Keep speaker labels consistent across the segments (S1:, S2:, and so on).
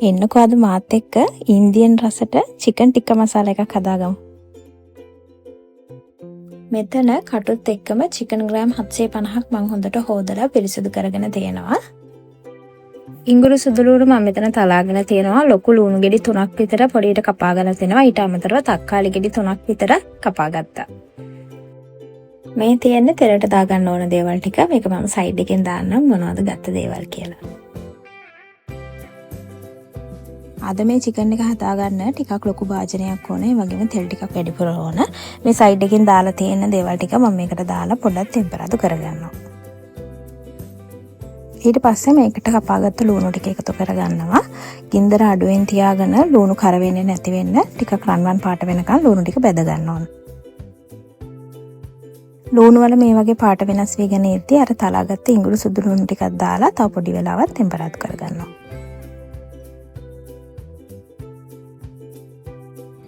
S1: එන්නකෝ අද මාත් එක්ක ඉන්දියන් රසට චිකන් ටික්කා මසාලා එකක් හදාගමු. මෙතන කටුත් එක්කම චිකන් ග්‍රෑම් 750ක් මම හොඳට හොදලා පිරිසිදු කරගෙන තියෙනවා. ඉඟුරු සුදුලූරු මම මෙතන තලාගෙන තියෙනවා. ලොකු ලුණු ගෙඩි 3ක් විතර පොඩියට කපාගෙන තියෙනවා. ඊට අමතරව තක්කාලි ගෙඩි 3ක් විතර කපාගත්තා. මේ තියෙන්නේ තෙලට දාගන්න ඕන දේවල් ටික. මේක මම සයිඩ් එකෙන් දාන්නම් මොනවද ගත්ත දේවල් කියලා. අද මේ චිකන් එක හදාගන්න ටිකක් ලොකු භාජනයක් ඕනේ. ඒ වගේම තෙල් ටිකක් වැඩිපුර ඕන. මේ සයිඩ් එකෙන් දාලා තියෙන දේවල් ටික මම මේකට දාලා පොඩ්ඩක් ටෙම්පරාදු කරගන්නවා. ඊට පස්සේ මේකට කපාගත්ත ලුණු ටික එකතු කරගන්නවා. ගින්දර අඩුවෙන් තියාගෙන ලුණු කර වෙන්නේ නැති වෙන්න ටිකක් රන්වන් පාට වෙනකන් ලුණු ටික බෙද ගන්න ඕන. ලුණු වල මේ වගේ පාට වෙනස් වෙගෙන ඉද්දි අර තලාගත්ත ඉඟුරු සුදු ලුණු ටිකක් දාලා තව පොඩි වෙලාවක් ටෙම්පරාදු කරගන්නවා.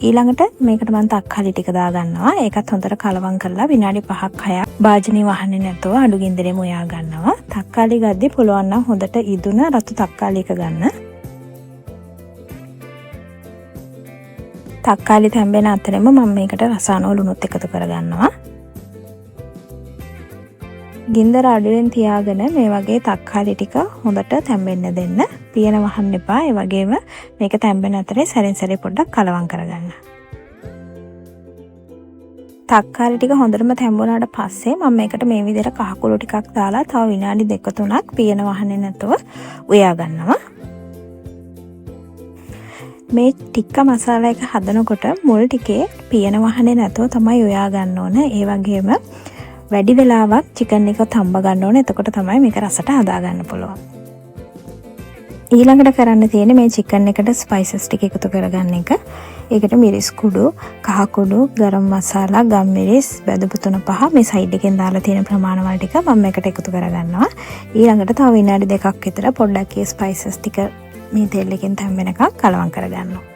S1: ඊළඟට මේකට මම තක්කාලි ටික දාගන්නවා. ඒකත් හොඳට කලවම් කරලා විනාඩි 5ක් 6ක් භාජනේ වහන්නේ නැතුව අඩු ගින්දරේම උයා ගන්නවා. තක්කාලි ගද්දි පුළුවන් නම් හොඳට ඉදුණ රතු තක්කාලි එක ගන්න. තක්කාලි තැම්බෙන අතරෙම මම මේකට රසායන ලුණුත් එකතු කරගන්නවා. ගින්දර අඩුවෙන් තියාගෙන මේ වගේ තක්කාලි ටික හොඳට තැම්බෙන්න දෙන්න. පියන වහන්න එපා. ඒ වගේම මේක තැම්බෙන අතරේ සැරෙන් සැරේ පොඩ්ඩක් කලවම් කරගන්න. තක්කාලි ටික හොඳටම තැම්බුණාට පස්සේ මම මේකට මේ විදිහට කහ කුළු ටිකක් දාලා තව විනාඩි 2-3ක් පියන වහන්නේ නැතුව උයා ගන්නවා. මේ ටික්කා මසාලා එක හදනකොට මුල් ටිකේ පියන වහන්නේ නැතුව තමයි උයා ගන්න ඕන. ඒ වගේම වැඩි වෙලාවක් චිකන් එක තම්බ ගන්න ඕනේ. එතකොට තමයි මේක රසට හදා ගන්න පුළුවන්. ඊළඟට කරන්න තියෙන්නේ මේ චිකන් එකට ස්පයිසස් ටික එකතු කරගන්න එක. ඒකට මිරිස් කුඩු, කහ කුඩු, ගරම් මසාලා, ගම් මිරිස්, බැදපු 3-5 මේ සයිඩ් එකෙන් දාලා තියෙන ප්‍රමාණ වල ටික මම මේකට එකතු කරගන්නවා. ඊළඟට තව විනාඩි 2ක් විතර පොඩ්ඩක් මේ ස්පයිසස් ටික මේ තෙල් එකෙන් තැම්බෙනකම් කලවම් කරගන්නවා.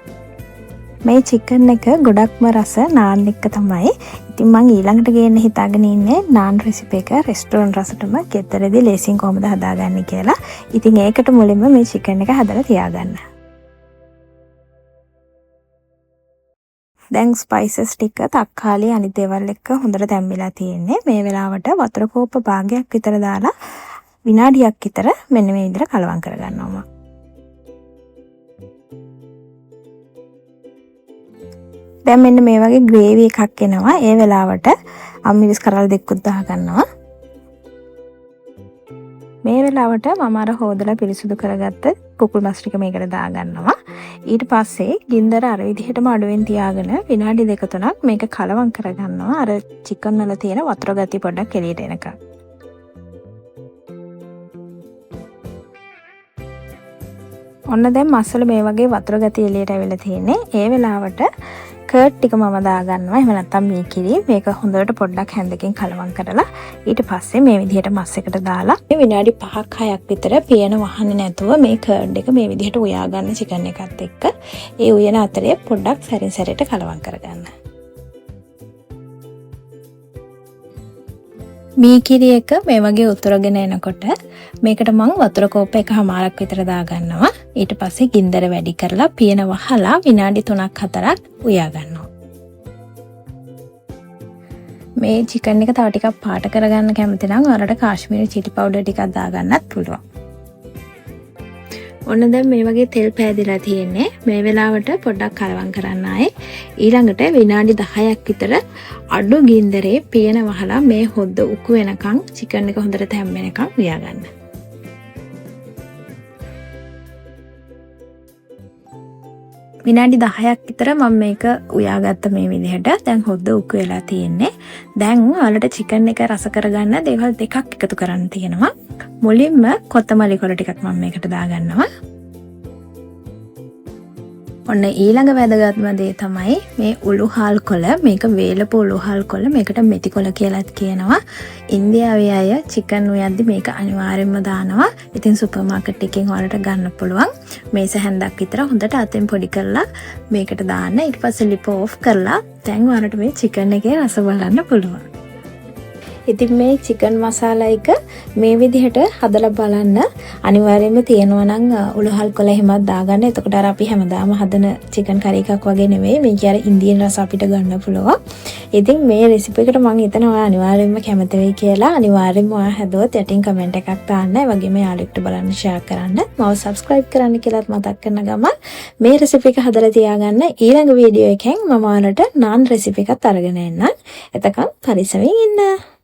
S1: මේ චිකන් එක ගොඩක්ම රස නාන් එක්ක තමයි. ඉතින් මම ඊළඟට ගේන්න හිතාගෙන ඉන්නේ නාන් රෙසිපි එක රෙස්ටොරන්ට් රසටම ගෙදරදී ලේසියෙන් කොහොමද හදාගන්නේ කියලා. ඉතින් ඒකට මුලින්ම මේ චිකන් එක හදලා තියාගන්න. දැන් ස්පයිසස් ටික තක්කාලි අනිත් දේවල් එක්ක හොඳට තැම්බිලා තියෙන්නේ. මේ වෙලාවට වතුර කෝප්ප භාගයක් විතර දාලා විනාඩියක් විතර මෙන්න මේ විදිහට කලවම් කරගන්නවා. දැන් මෙන්න මේ වගේ ග්‍රේවි එකක් එනවා. ඒ වෙලාවට අම්මිරිස් කරල් දෙකකුත් දා ගන්නවා. මේ වෙලාවට මම අර හොදලා පිරිසිදු කරගත්ත කුකුල් මස් ටික මේකට දා ගන්නවා. ඊට පස්සේ ගින්දර අර විදිහටම අඩුවෙන් තියාගෙන විනාඩි 2-3ක් මේක කලවම් කරගන්නවා. අර චිකන් වල තියෙන වතුර ගතිය පොඩ්ඩක් එළියට එනකම්. ඔන්න දැන් මස්සල මේ වගේ වතුර ගතිය එළියට ඇවිල්ලා තියෙන්නේ. ඒ වෙලාවට කර්ඩ් ටික මම දාගන්නවා. එහෙම නැත්නම් මේ කිරි මේක හොඳට පොඩ්ඩක් හැන්දකින් කලවම් කරලා ඊට පස්සේ මේ විදිහට මස් එකට දාලා විනාඩි 5ක් 6ක් විතර පියන වහන්නේ නැතුව මේ කර්ඩ් එක මේ විදිහට උයා ගන්න චිකන් එකත් එක්ක. ඒ උයන අතරේ පොඩ්ඩක් සැරින් සැරේට කලවම් කරගන්න. මේ කිරි එක මේ වගේ උතුරගෙන එනකොට මේකට මම වතුර කෝප්ප එකමාරක් විතර දාගන්නවා. ඊට පස්සේ ගින්දර වැඩි කරලා පියන වහලා විනාඩි 3-4ක් උයා ගන්නවා. මේ චිකන් එක තව ටිකක් පාට කරගන්න කැමති නම් ඔයාලට කාශ්මීරි චිලි පවුඩර් ටිකක් දාගන්නත් පුළුවන්. ඔන්න දැන් මේ වගේ තෙල් පෑදිලා තියෙන්නේ. මේ වෙලාවට පොඩ්ඩක් කලවම් කරන්න ආයේ. ඊළඟට විනාඩි 10ක් විතර අඩු ගින්දරේ පියන වහලා මේ හොද්ද උකු වෙනකන් චිකන් එක හොඳට තැම්බෙනකන් උයා ගන්න. විනාඩි 10ක් විතර මම මේක උයාගත්ත මේ විදිහට. දැන් හොද්ද උකු වෙලා තියෙන්නේ. දැන් ඔයාලට චිකන් එක රස කරගන්න දේවල් දෙකක් එකතු කරන්න තියෙනවා. මුලින්ම කොත්තමල්ලි කොළ ටිකක් මම මේකට දාගන්නවා. ඔන්න ඊළඟ වැදගත්ම දේ තමයි මේ උළුහාල් කොළ. මේක වේලපු උළුහාල් කොළ. මේකට මෙති කොළ කියලාත් කියනවා. ඉන්දියාවේ අය චිකන් උයද්දි මේක අනිවාර්යයෙන්ම දානවා. ඉතින් සුපර් මාකට් එකෙන් ඔයාලට ගන්න පුළුවන්. මේස හැන්දක් විතර හොඳට අතෙන් පොඩි කරලා මේකට දාන්න. ඊට පස්සේ ලිප ඕෆ් කරලා දැන් ඔයාලට මේ චිකන් එකේ රස බලන්න පුළුවන්. ඉතින් මේ චිකන් මසාලා එක මේ විදිහට හදලා බලන්න. අනිවාර්යයෙන්ම තියෙනවා නම් උලහල් කොළ එහෙමත් දාගන්න. එතකොට අර අපි හැමදාම හදන චිකන් කරි එකක් වගේ නෙමෙයි. මේක අර ඉන්දියන් රස අපිට ගන්න පුළුවන්. ඉතින් මේ රෙසිපි එකට මම හිතනවා ඔයා අනිවාර්යයෙන්ම කැමති වෙයි කියලා. අනිවාර්යයෙන්ම ඔයා හැදුවොත් යටින් කමෙන්ට් එකක් දාන්න. ඒ වගේම යාළුවෙක්ට බලන්න ෂෙයා කරන්න. මම සබ්ස්ක්‍රයිබ් කරන්න කියලාත් මතක් කරන ගමන් මේ රෙසිපි එක හදලා තියාගන්න. ඊළඟ වීඩියෝ එකෙන් මම ඔයාලට නාන් රෙසිපි එකත් අරගෙන එන්නම්. එතකන් පරිස්සමින් ඉන්න.